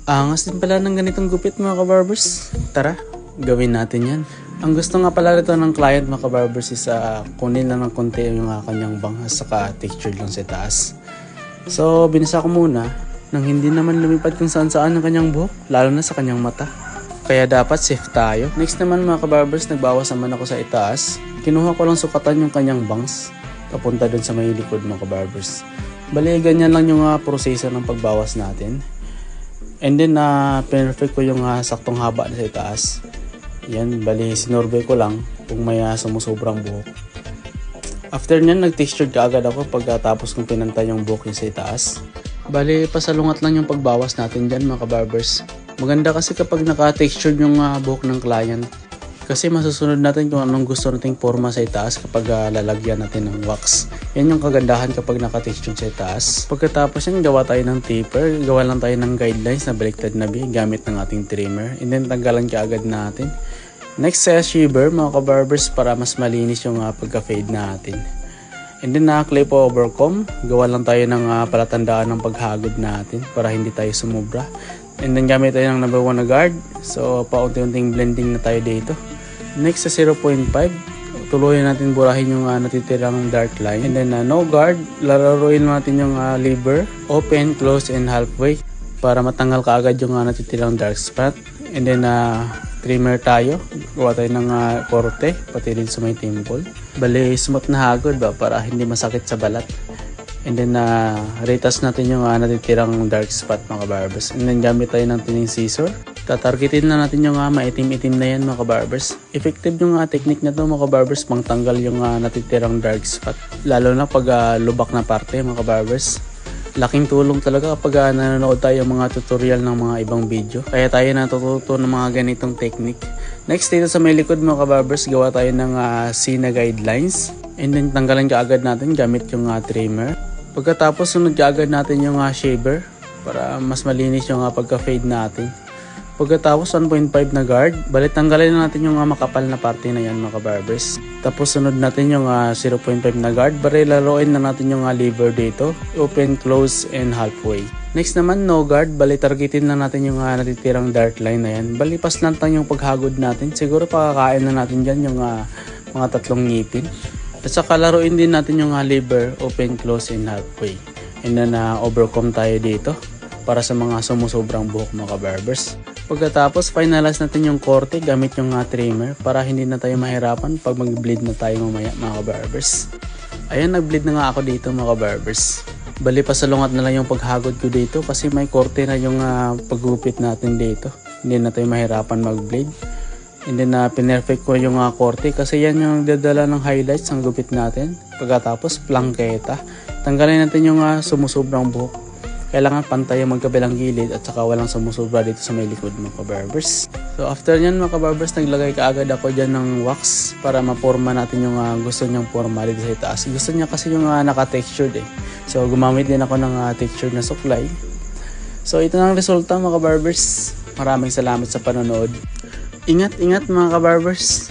Angas din pala ng ganitong gupit mga kabarbers. Tara, gawin natin yan. Ang gusto nga pala rito ng client mga kabarbers is kunin lang ng konti yung kanyang banghas saka textured lang sa taas. So binasa ko muna nang hindi naman lumipad kung saan saan ang kanyang buhok, lalo na sa kanyang mata. Kaya dapat safe tayo. Next naman mga kabarbers, nagbawas naman ako sa itaas. Kinuha ko lang sukatan yung kanyang bangs papunta dun sa may likod mga kabarbers. Bali ganyan lang yung proseso ng pagbawas natin. And then perfect ko yung saktong haba na sa itaas. Yan, bali sinorbe ko lang kung may sumusobrang buhok. After nyan, nag-texture kaagad ako pagkatapos kong pinantay yung buhok yung sa itaas. Bali pasalungat lang yung pagbawas natin dyan mga kabarbers. Maganda kasi kapag naka-texture yung buhok ng client. Kasi masusunod natin kung anong gusto nating forma sa itaas kapag lalagyan natin ng wax. Yan yung kagandahan kapag naka-texture sa itaas. Pagkatapos yan, gawa tayo ng taper. Gawa lang tayo ng guidelines na baliktad na B gamit ng ating trimmer. And then tanggalan kaagad natin. Next sa shaver mga kabarbers para mas malinis yung pagka-fade natin. And then clip over comb. Gawa lang tayo ng palatandaan ng paghagod natin para hindi tayo sumubra. And then gamit tayo ng number 1 na guard. So paunti-unting blending na tayo dito. Next sa 0.5, tuluyan natin burahin yung natitirang dark line. And then no guard, lalaruin natin yung lever, open, close, and halfway para matanggal kaagad yung natitirang dark spot. And then trimmer tayo, gawa tayo ng korte, pati rin sa may timple. Bali smooth na hagod ba para hindi masakit sa balat. And then retas natin yung natitirang dark spot mga kabarbers. And then gamit tayo ng tuning scissor. Tatargetin na natin yung maitim-itim na yan mga kabarbers. Effective yung technique na to mga kabarbers pang tanggal yung natitirang dark spot. Lalo na pag lubak na parte mga kabarbers. Laking tulong talaga kapag nanonood tayo mga tutorial ng mga ibang video. Kaya tayo natututo ng mga ganitong technique. Next dito sa may likod mga kabarbers, gawa tayo ng C na guidelines. And then tanggalan kaagad natin gamit yung trimmer. Pagkatapos sunod kaagad natin yung shaver para mas malinis yung pagka-fade natin. Pagkatapos 1.5 na guard, balit tanggalin na natin yung makapal na parte na yan mga kabarbers. Tapos sunod natin yung 0.5 na guard, bali laruin na natin yung lever dito, open, close, and halfway. Next naman no guard, bali targetin na natin yung natitirang dark line na yan. Bali paslantang yung paghagod natin, siguro pakakain na natin dyan yung mga tatlong ngipin. At saka laruin din natin yung lever, open, close, and halfway. And then overcome tayo dito para sa mga sumusobrang buhok mga kabarbers. Pagkatapos finalize natin yung korte gamit yung trimmer para hindi na tayo mahirapan pag mag-bleed na tayo mamaya mga kabarbers. Ayan, nag-bleed na nga ako dito mga kabarbers. Bali pasalungat na lang yung paghagod ko dito kasi may korte na yung paggupit natin dito. Hindi na tayo mahirapan mag-bleed. And then pinerfect ko yung korte kasi yan yung dadala ng highlights ng gupit natin. Pagkatapos plangketa. Tanggalin natin yung sumusobrang buhok. Kailangan pantay ang magkabilang gilid at saka walang sumusobra dito sa may likod mga kabarbers. So after nyan mga kabarbers, naglagay kaagad ako dyan ng wax para maporma natin yung gusto nyang forma dito sa itaas. Gusto niya kasi yung naka-textured eh. So gumamit din ako ng textured na suklay. So ito na ang resulta mga kabarbers. Maraming salamat sa panonood. Ingat-ingat mga kabarbers.